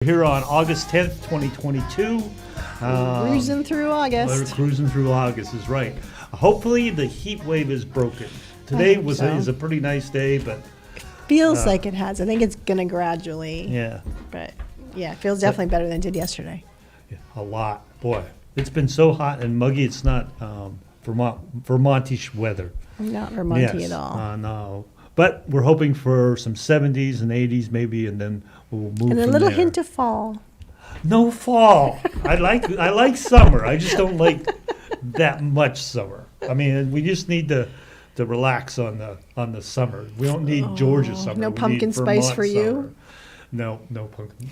Here on August 10th, 2022. Cruising through August. We're cruising through August is right. Hopefully the heat wave is broken. Today is a pretty nice day, but feels like it has. I think it's gonna gradually. yeah. But yeah, it feels definitely better than it did yesterday. A lot. Boy, it's been so hot and muggy. It's not Vermontish weather. Not Vermonty at all. No. But we're hoping for some 70s and 80s maybe, and then we'll move And a from little there. hint of fall. No fall. I like summer. I just don't like that much summer. I mean, we just need to relax on the summer. We don't need Georgia summer. No We pumpkin need spice Vermont for you? summer. No pumpkin.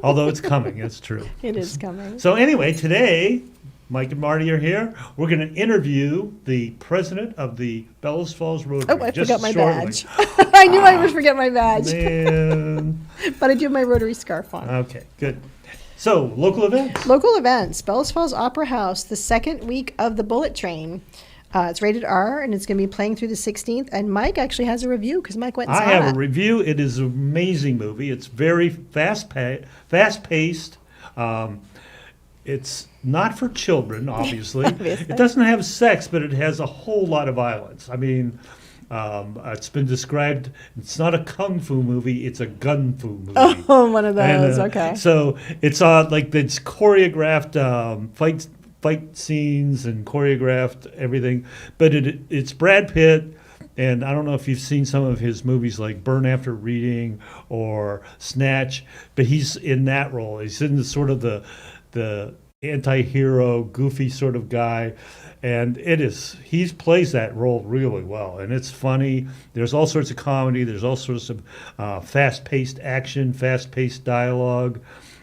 Although it's coming, it's true. It is coming. So anyway, today, Mike and Marty are here. We're going to interview the president of the Bellows Falls Rotary. Oh, I just forgot my shortly. badge. I knew I would forget my badge. Man. But I do have my Rotary scarf on. Okay, good. So, local events. Local events. Bellows Falls Opera House, the second week of the Bullet Train. It's rated R, and it's going to be playing through the 16th. And Mike actually has a review because Mike went and saw it. I have a review. It is an amazing movie. It's very fast-paced. It's not for children, obviously. It doesn't have sex, but it has a whole lot of violence. I mean, it's been described, it's not a kung fu movie, it's a gun fu movie. Oh, one of those, And, okay. So it's it's choreographed fight scenes and choreographed everything. But it's Brad Pitt, and I don't know if you've seen some of his movies like Burn After Reading or Snatch, but he's in that role. He's in sort of the anti-hero, goofy sort of guy, and he plays that role really well, and it's funny. There's all sorts of comedy. There's all sorts of fast-paced action, fast-paced dialogue.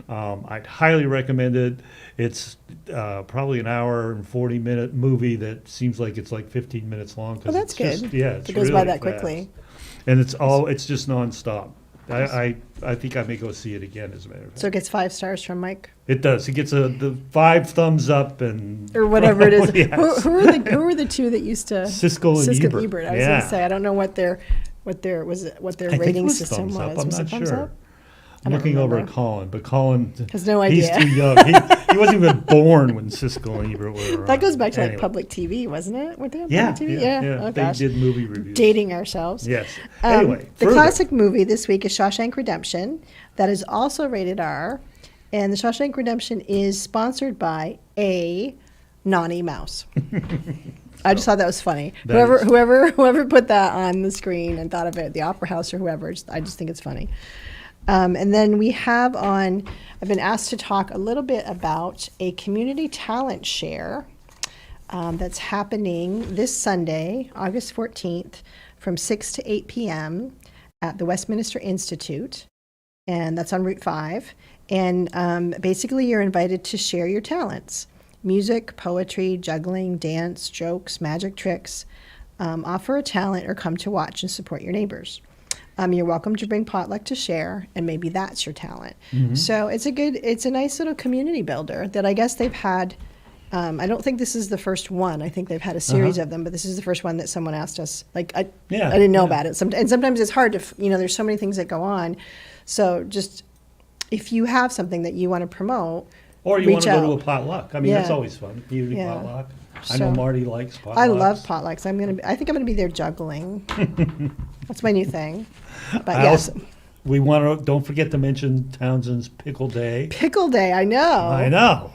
I'd highly recommend it. It's probably an hour and 40-minute movie that seems like it's like 15 minutes long. Oh, that's good. It's it goes by really that quickly. fast. And it's just nonstop. I think I may go see it again, as a matter of fact. So it gets 5 stars from Mike? It does. It gets the 5 thumbs up and Or whatever it is. Yes. Who are the two that used to Siskel and Ebert. I was going to say, I don't know what their I think rating it was system thumbs was. Up. I'm Was not it thumbs sure. up? I'm I don't looking over at remember. Colin, but Colin Has no he's idea. too young. He wasn't even born when Siskel and Ebert were around. That goes back to Anyway. like public TV, wasn't it? Were they on Yeah, public TV? yeah. Oh, They gosh. did movie reviews. Dating ourselves. Yes. Anyway, the further. classic movie this week is Shawshank Redemption. That is also rated R. And the Shawshank Redemption is sponsored by a Nani Mouse. I just thought that was funny. Whoever put that on the screen and thought of it, the Opera House or whoever, I just think it's funny. And then we have I've been asked to talk a little bit about a community talent share that's happening this Sunday, August 14th, from 6 to 8 p.m. at the Westminster Institute. And that's on Route 5. And basically, you're invited to share your talents: music, poetry, juggling, dance, jokes, magic tricks. Offer a talent or come to watch and support your neighbors. You're welcome to bring potluck to share, and maybe that's your talent. Mm-hmm. So it's a nice little community builder that I guess they've had. I don't think this is the first one. I think they've had a series of them, but this is the first one that someone asked us. I didn't know about it. And sometimes it's hard to, there's so many things that go on. So just if you have something that you want to promote, or you want to go to a potluck. I mean, that's Yeah. always fun. Community Yeah. potluck. I know Marty likes potlucks. I love potlucks. I think I'm going to be there juggling. That's my new thing. But yes. Don't forget to mention Townsend's Pickle Day. Pickle Day, I know. I know.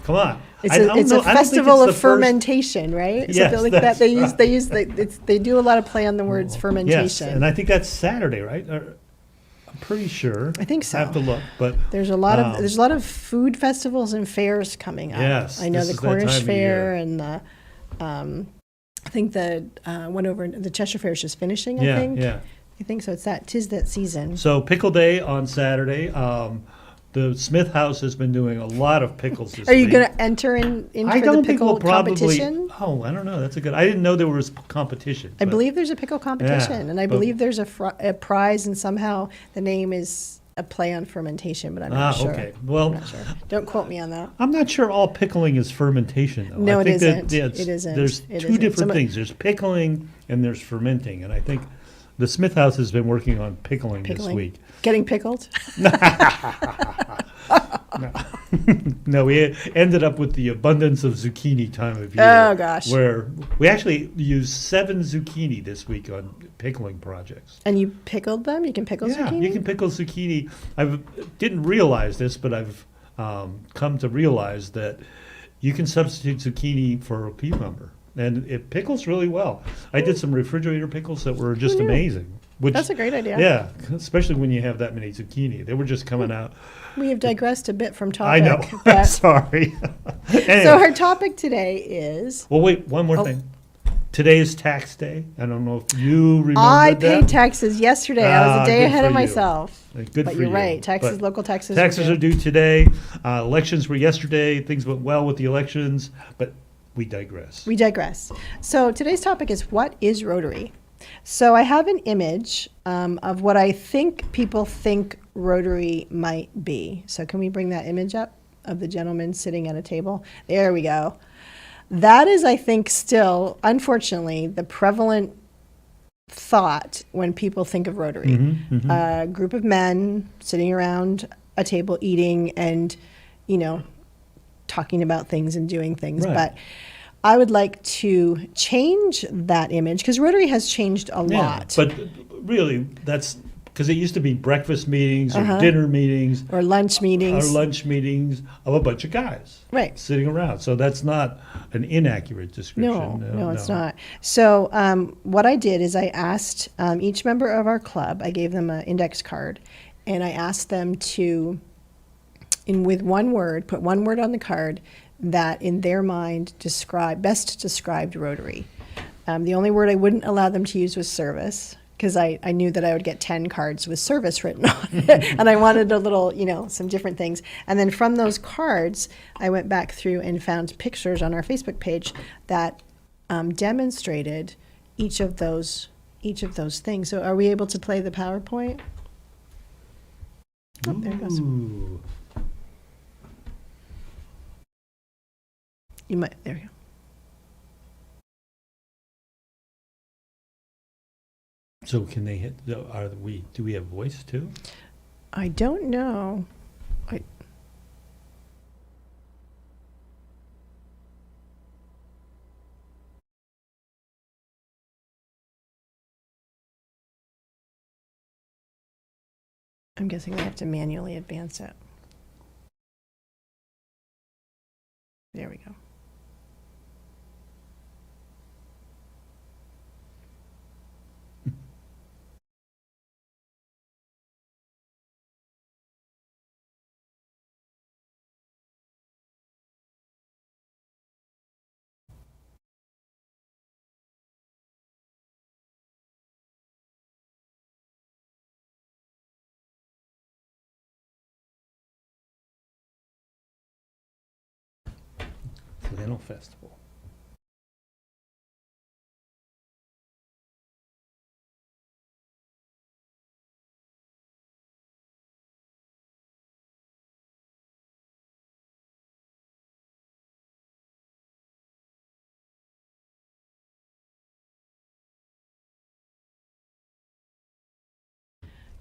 Come on. It's a festival of fermentation, right? Yes, Something like that. They do a lot of play on the words fermentation. Yes, and I think that's Saturday, right? I'm pretty sure. I think so. I have to look, but there's a lot of food festivals and fairs coming up. Yes, I know this the is that Cornish time of Fair year. and I think the one over the Cheshire Fair is just finishing. I think. Yeah. I think so. Tis that season. So Pickle Day on Saturday. The Smith House has been doing a lot of pickles this week. Are you going to enter into the pickle competition? Oh, I don't know. That's I didn't know there was competition. I believe there's a pickle competition, and I believe there's a prize, and somehow the name is a play on fermentation, but I'm not sure. Okay. Well, I'm not sure. Don't quote me on that. I'm not sure all pickling is fermentation, though. No, I think it isn't. It isn't. There's two different things. There's pickling and there's fermenting, and I think The Smith House has been working on pickling this Pickling? week. Getting pickled? No, we ended up with the abundance of zucchini time of year. Oh, gosh. Where we actually used 7 zucchini this week on pickling projects. And you pickled them? You can pickle Yeah, zucchini? you can pickle zucchini. I didn't realize this, but I've come to realize that you can substitute zucchini for a cucumber, and it pickles really well. I did some refrigerator pickles that were just Who knew? amazing. Which, That's a great idea. yeah, especially when you have that many zucchini. They were just coming out. We have digressed a bit from I topic. know. but- Sorry. Anyway. So our topic today is Well, wait, one more Oh. thing. Today is tax day. I don't know if you remember I that. paid taxes yesterday. I was Ah, a day good ahead for of you. myself. Good But for you're you. right. Taxes, But local taxes. taxes are due today. Elections were yesterday. Things went well with the elections, but we digress. We digress. So today's topic is, what is Rotary? So I have an image of what I think people think Rotary might be. So can we bring that image up of the gentleman sitting at a table? There we go. That is, I think, still, unfortunately, the prevalent thought when people think of Rotary. A group of men sitting around a table eating and, talking about things and doing things. Right. But I would like to change that image because Rotary has changed a Yeah, lot. but really, that's because it used to be breakfast meetings or Uh-huh. dinner meetings Or lunch meetings. or lunch meetings of a bunch of guys Right. sitting around. So that's not an inaccurate description. No, it's not. So what I did is I asked each member of our club, I gave them an index card, and I asked them to, with one word, put one word on the card that in their mind best described Rotary. The only word I wouldn't allow them to use was service, because I knew that I would get 10 cards with service written on it. And I wanted a little, some different things. And then from those cards, I went back through and found pictures on our Facebook page that demonstrated each of those things. So are we able to play the PowerPoint? Oh, there it goes. Ooh. You might, there you go. So can they hit? Do we have voice too? I don't know. I'm guessing they have to manually advance it. There we go. Flannel Festival.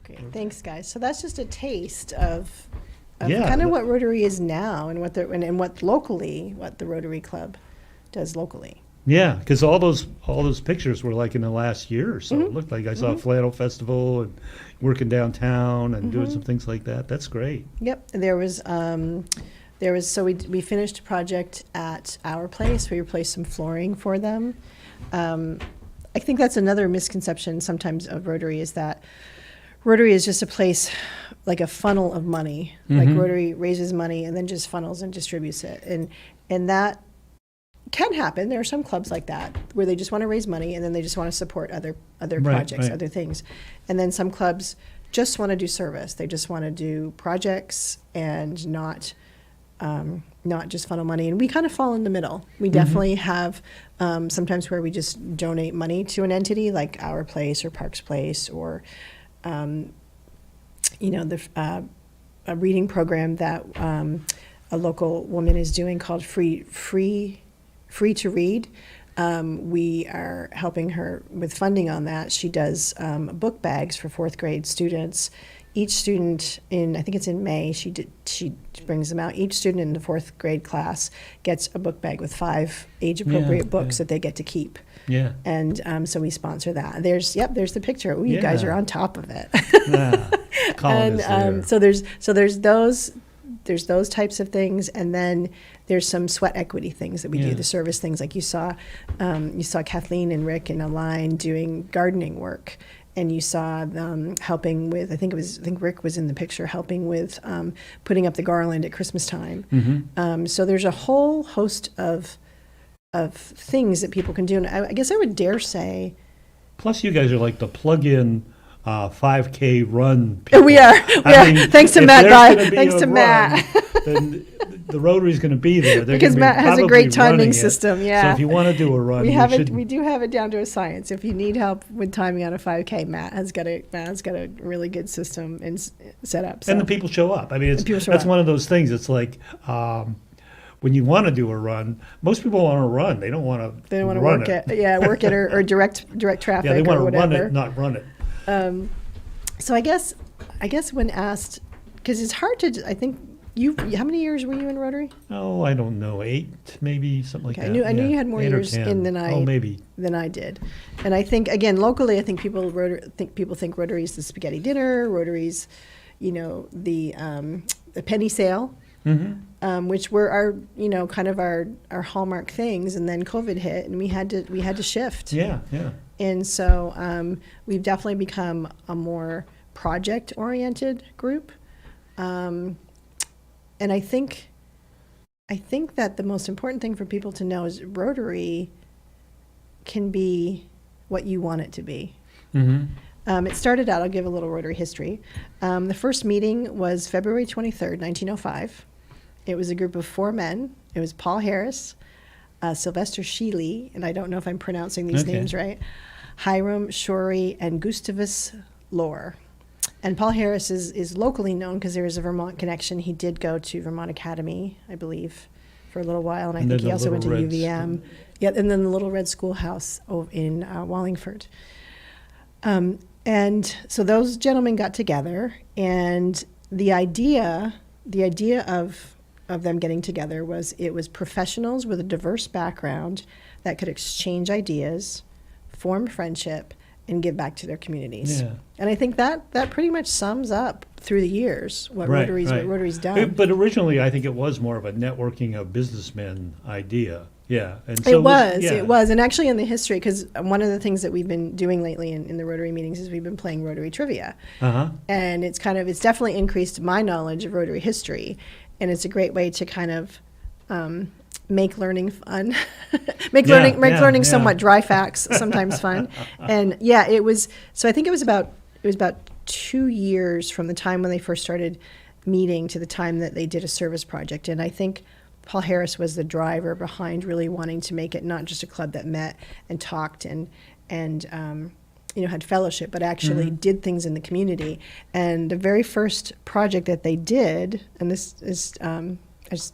Great, thanks, guys. So that's just a taste of Yeah, kind of that- what Rotary is now, and what the Rotary Club does locally. Yeah, because all those pictures were like in the last year or so. Mm-hmm. It looked like I saw a flannel festival and working downtown and doing Mm-hmm. some things like that. That's great. Yep, there was so we finished a project at our place. We replaced some flooring for them. I think that's another misconception sometimes of Rotary, is that Rotary is just a place, like a funnel of money. Like Rotary raises money and then just funnels and distributes it, and that can happen. There are some clubs like that where they just want to raise money and then they just want to support other projects, right. other things. And then some clubs just want to do service. They just want to do projects and not just funnel money. And we kind of fall in the middle. We definitely have sometimes where we just donate money to an entity like Our Place or Parks Place, or a reading program that a local woman is doing called Free to Read. We are helping her with funding on that. She does book bags for fourth grade students. Each student I think it's in May, she brings them out. Each student in the fourth grade class gets a book bag with 5 age-appropriate books that they get to keep. Yeah. And so we sponsor that. There's the picture. Ooh, you guys are on top of it. Colin is there. So there's those types of things, and then there's some sweat equity things that we do, the service things, like you saw Kathleen and Rick in a line doing gardening work, and you saw them helping with, I think Rick was in the picture, helping with putting up the garland at Christmas time. Mm-hmm. So there's a whole host of things that people can do, and I guess I would dare say. Plus, you guys are like the plug-in 5K run people. We are. I mean, thanks to Matt. Thanks to Matt. Then the Rotary's going to be there. They're because Matt has a great timing system. Yeah. So if you want to do a run, we do have it down to a science. If you need help with timing on a 5K, Matt has got a really good system and set up. So. And the people show up. I mean, that's one of those things. It's like. When you want to do a run, most people want to run. They don't want to. They don't want to work it. Yeah, work it or direct traffic. Yeah, they want to run it, not run it. So I guess when asked, because it's hard to. I think how many years were you in Rotary? Oh, I don't know, 8 maybe, something like that. I knew you had more years in than I. Oh, maybe. Than I did, and I think again locally, I think people think Rotary's the spaghetti dinner. Rotary's, the penny sale. Mm-hmm. Which were our kind of our hallmark things, and then COVID hit, and we had to shift. Yeah. And so we've definitely become a more project oriented group, and I think that the most important thing for people to know is Rotary can be what you want it to be. Mm-hmm. It started out. I'll give a little Rotary history. The first meeting was February 23rd, 1905. It was a group of 4 men. It was Paul Harris, Sylvester Sheely, and I don't know if I'm pronouncing these names right, Hiram Shorey, and Gustavus Lohr. And Paul Harris is locally known because there is a Vermont connection. He did go to Vermont Academy, I believe, for a little while, and I think he also went to UVM. Yeah, and then the Little Red Schoolhouse in Wallingford. And so those gentlemen got together, and the idea of them getting together was professionals with a diverse background that could exchange ideas, form friendship, and give back to their communities. Yeah. And I think that pretty much sums up through the years what Rotary's done. But originally, I think it was more of a networking of businessmen idea. Yeah. And so it was. And actually in the history, because one of the things that we've been doing lately in the Rotary meetings is we've been playing Rotary Trivia. Uh-huh. And it's definitely increased my knowledge of Rotary history. And it's a great way to kind of make learning fun, make learning somewhat dry facts sometimes fun. And it was. So I think it was about 2 years from the time when they first started meeting to the time that they did a service project. And I think Paul Harris was the driver behind really wanting to make it not just a club that met and talked and had fellowship, but actually did things in the community. And the very first project that they did, and this is, I just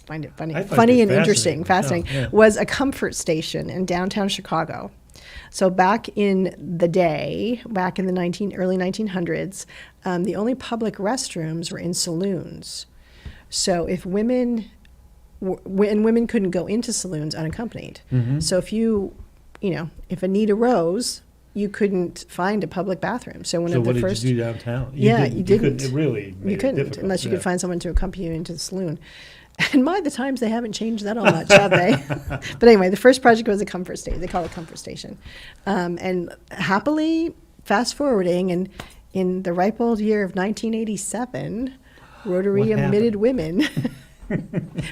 find it funny and interesting, fascinating, was a comfort station in downtown Chicago. So back in the day, back in the early 1900s, the only public restrooms were in saloons. So if women couldn't go into saloons unaccompanied. Mm-hmm. So if a need arose, you couldn't find a public bathroom. So what did you do downtown? You didn't. It really made you couldn't, it difficult, unless you could find someone to accompany you into the saloon. And the times they haven't changed that all much, have they? But anyway, the first project was a comfort station. They call it a comfort station. And happily, fast forwarding, and in the ripe old year of 1987, Rotary admitted women.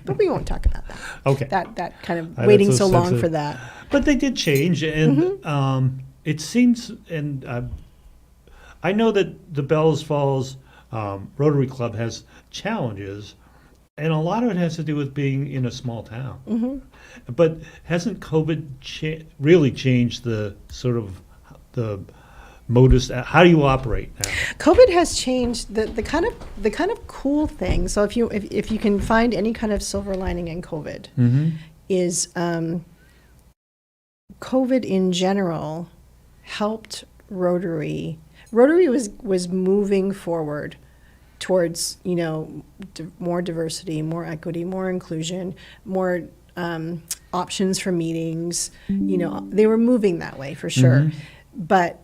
But we won't talk about that. Okay. That kind of waiting so long for that. But they did change, and it seems, and I know that the Bells Falls Rotary Club has challenges, and a lot of it has to do with being in a small town. Mm-hmm. But hasn't COVID really changed the sort of the modus? How do you operate now? COVID has changed the kind of cool thing. So if you can find any kind of silver lining in COVID, is COVID in general helped Rotary. Rotary was moving forward towards, more diversity, more equity, more inclusion, more options for meetings. They were moving that way for sure. But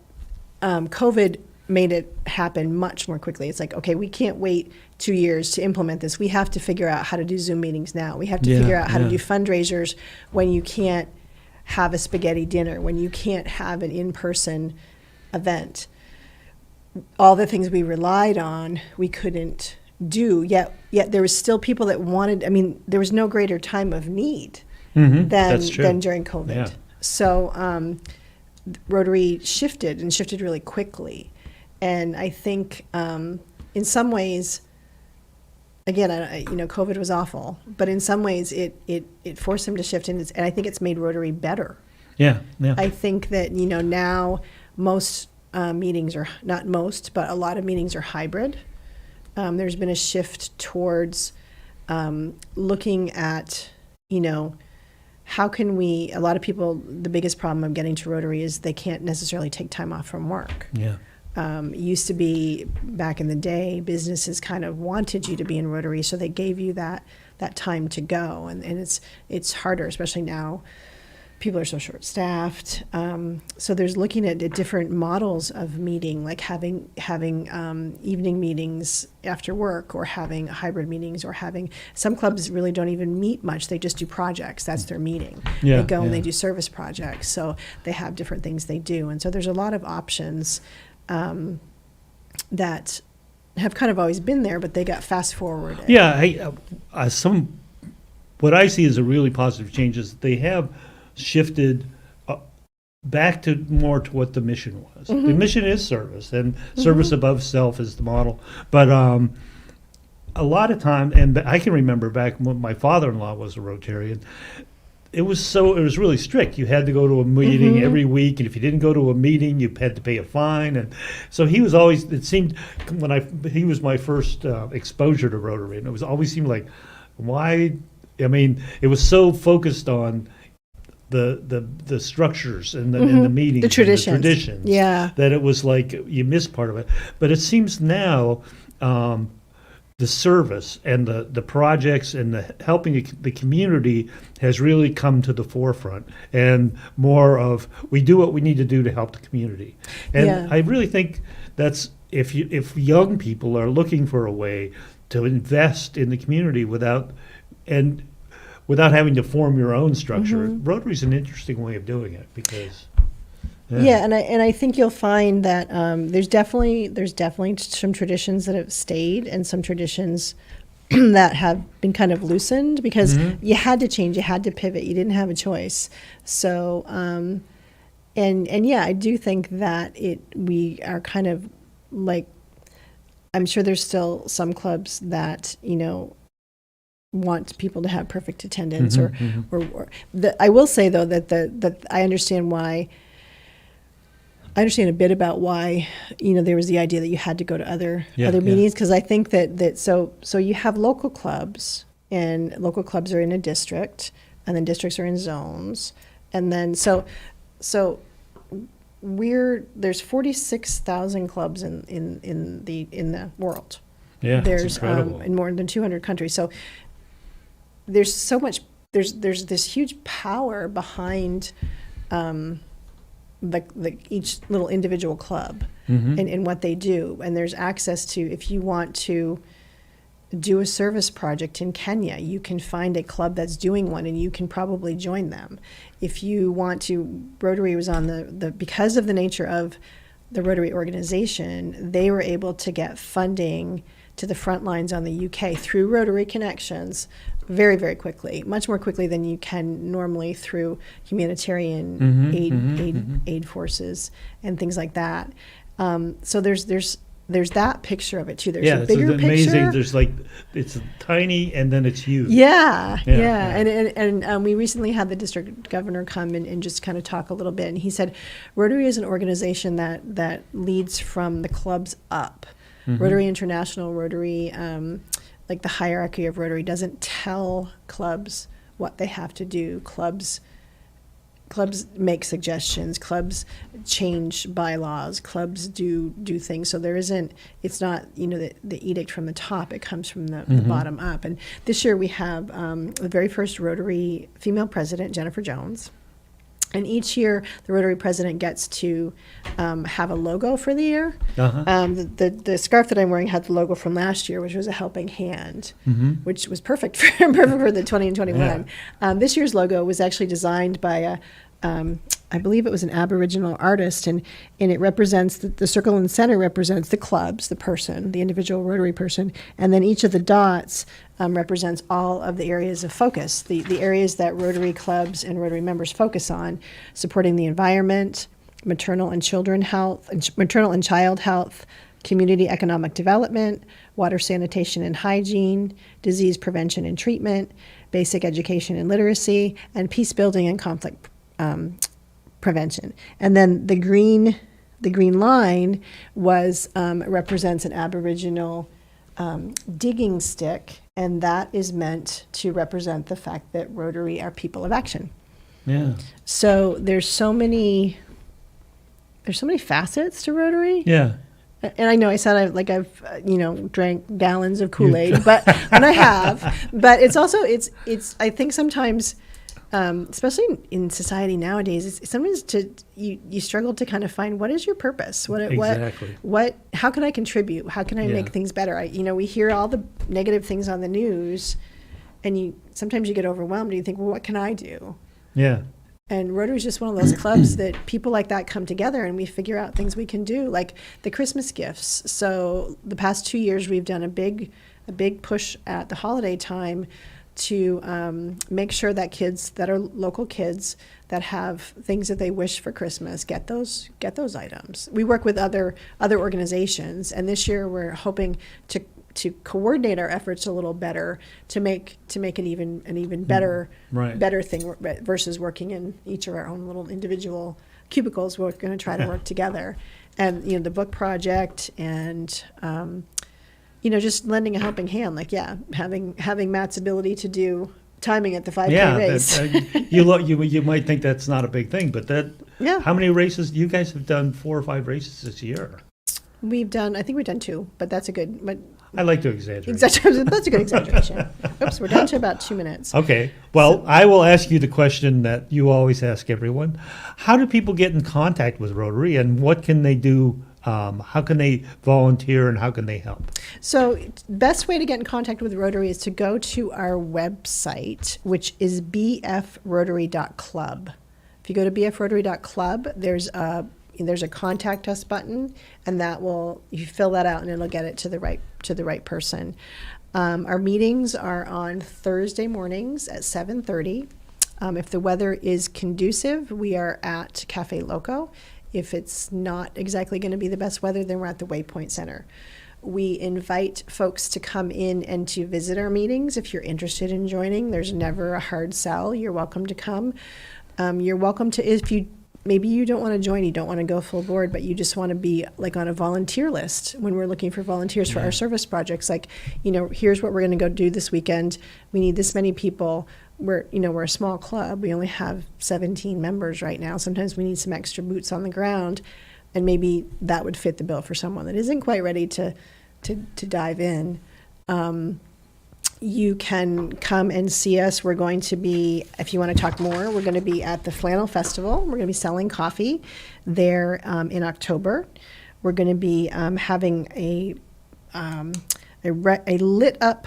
COVID made it happen much more quickly. It's like, okay, we can't wait 2 years to implement this. We have to figure out how to do Zoom meetings now. We have to figure out how to do fundraisers when you can't have a spaghetti dinner, when you can't have an in-person event. All the things we relied on, we couldn't do. Yet there was still people that wanted. There was no greater time of need than during COVID. Yeah. So Rotary shifted really quickly, and I think in some ways, again, COVID was awful, but in some ways it forced them to shift, and I think it's made Rotary better. Yeah. I think that now most meetings are, not most, but a lot of meetings are hybrid. There's been a shift towards looking at, how can we, a lot of people, the biggest problem of getting to Rotary is they can't necessarily take time off from work. Yeah. It used to be, back in the day, businesses kind of wanted you to be in Rotary, so they gave you that time to go, and it's harder, especially now. People are so short-staffed. So there's looking at different models of meeting, like having evening meetings after work, or having hybrid meetings, or having, some clubs really don't even meet much. They just do projects. That's their meeting. They go and they do service projects. So they have different things they do. And so there's a lot of options that have kind of always been there, but they got fast-forwarded. Yeah, what I see as a really positive change is they have shifted back to more to what the mission was. The mission is service, and service above self is the model. But a lot of time, and I can remember back when my father-in-law was a Rotarian, it was really strict. You had to go to a meeting every week, and if you didn't go to a meeting, you had to pay a fine. And so he was always, it seemed, he was my first exposure to Rotary, and it was always seemed like, why? It was so focused on the structures and the meetings, the traditions, and the traditions, that it was like you missed part of it. But it seems now the service and the projects and the helping the community has really come to the forefront, and more of, we do what we need to do to help the community. And I really think that's, if young people are looking for a way to invest in the community without having to form your own structure, Rotary's an interesting way of doing it, because and I think you'll find that there's definitely some traditions that have stayed, and some traditions that have been kind of loosened, because you had to change, you had to pivot, you didn't have a choice. So I do think that we are kind of like, I'm sure there's still some clubs that want people to have perfect attendance, or I will say though that I understand why. I understand a bit about why there was the idea that you had to go to other meetings, because I think that so you have local clubs, and local clubs are in a district, and then districts are in zones, and then so there's 46,000 clubs in the world. Yeah, there's incredible. In more than 200 countries. So there's so much. There's this huge power behind each little individual club and what they do, and there's access to, if you want to do a service project in Kenya, you can find a club that's doing one, and you can probably join them. If you want to, Rotary was on the because of the nature of the Rotary organization, they were able to get funding to the front lines on the UK through Rotary Connections very, very quickly, much more quickly than you can normally through humanitarian aid forces and things like that. So there's that picture of it too. There's a bigger it's amazing. picture. There's it's tiny, and then it's huge. Yeah. And we recently had the district governor come and just kind of talk a little bit, and he said Rotary is an organization that leads from the clubs up. Rotary International, Rotary, like the hierarchy of Rotary doesn't tell clubs what they have to do. Clubs clubs make suggestions, clubs change bylaws, clubs do things. So it's not, the edict from the top, it comes from the bottom up. And this year we have the very first Rotary female president, Jennifer Jones. And each year, the Rotary president gets to have a logo for the year. The scarf that I'm wearing had the logo from last year, which was a helping hand, which was perfect for the 20 and 21. This year's logo was actually designed by I believe it was an Aboriginal artist, and it represents, the circle in the center represents the clubs, the person, the individual Rotary person, and then each of the dots represents all of the areas of focus, the areas that Rotary clubs and Rotary members focus on: supporting the environment, maternal and child health, community economic development, water sanitation and hygiene, disease prevention and treatment, basic education and literacy, and peace building and conflict prevention. And then the green line represents an Aboriginal digging stick, and that is meant to represent the fact that Rotary are people of action. Yeah. So there's so many facets to Rotary. Yeah. And I know I said I've drank gallons of Kool-Aid, and I have. But it's also it's I think sometimes, especially in society nowadays, sometimes you struggle to kind of find, what is your purpose? Exactly. How can I contribute? How can I make things better? We hear all the negative things on the news, and sometimes you get overwhelmed and you think, well, what can I do? Yeah. And Rotary is just one of those clubs that people like that come together and we figure out things we can do, like the Christmas gifts. So the past 2 years, we've done a big push at the holiday time to make sure that kids that are local kids that have things that they wish for Christmas get those items. We work with other organizations, and this year we're hoping to coordinate our efforts a little better to make it an even better thing versus working in each of our own little individual cubicles. We're going to try to work together, and the book project and just lending a helping hand, having Matt's ability to do timing at the 5K race. You might think that's not a big thing, but how many races? You guys have done 4 or 5 races this year. I think we've done 2, but that's a good. But I like to exaggerate. That's a good exaggeration. Oops, we're down to about 2 minutes. Okay. Well, I will ask you the question that you always ask everyone. How do people get in contact with Rotary, and what can they do? How can they volunteer, and how can they help? So best way to get in contact with Rotary is to go to our website, which is bfrotary.club. If you go to bfrotary.club, there's a contact us button, and you fill that out and it'll get it to the right person. Our meetings are on Thursday mornings at 7:30. If the weather is conducive, we are at Cafe Loco. If it's not exactly going to be the best weather, then we're at the Waypoint Center. We invite folks to come in and to visit our meetings. If you're interested in joining, there's never a hard sell. You're welcome to come. You're welcome to, if you maybe you don't want to join, you don't want to go full board, but you just want to be on a volunteer list when we're looking for volunteers for our service projects. Here's what we're going to go do this weekend. We need this many people. We're a small club. We only have 17 members right now. Sometimes we need some extra boots on the ground, and maybe that would fit the bill for someone that isn't quite ready to dive in. You can come and see us. We're going to be, if you want to talk more, we're going to be at the Flannel Festival. We're going to be selling coffee there in October. We're going to be having a lit up,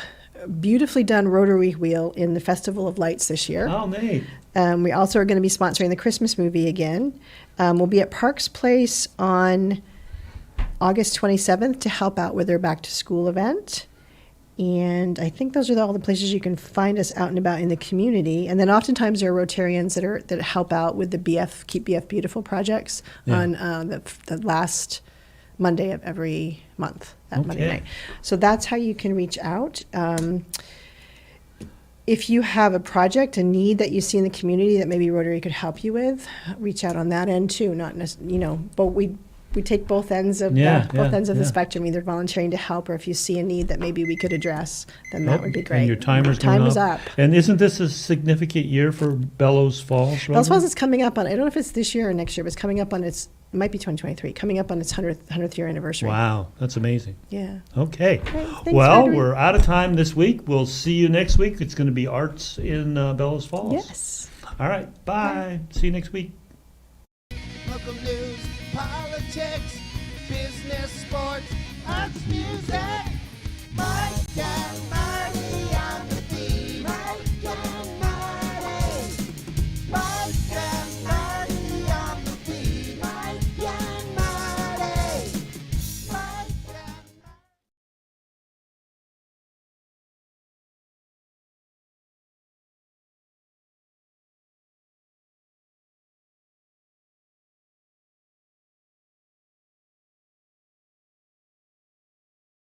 beautifully done Rotary wheel in the Festival of Lights this year. Oh, neat. We also are going to be sponsoring the Christmas movie again. We'll be at Parks Place on August 27th to help out with their back to school event. And I think those are all the places you can find us out and about in the community. And then oftentimes there are Rotarians that help out with the Keep BF Beautiful projects on the last Monday of every month, Monday night. So that's how you can reach out. If you have a project, a need that you see in the community that maybe Rotary could help you with, reach out on that end too. But we take both ends of Yeah, the yeah. spectrum, either volunteering to help, or if you see a need that maybe we could address, then that Oh, would be great. And your timer's going Time is up. And isn't this a significant year for Bellows Falls? Bellows Rotary? Falls is coming up on, I don't know if it's this year or next year, but it's coming up on its, it might be 2023, coming up on its 100th year anniversary. Wow, that's amazing. Yeah. Okay. Great. Thanks, Well, Rotary. we're out of time this week. We'll see you next week. It's going to be arts in Bellows Falls. Yes. All right. Bye. See you next week. Local news, politics,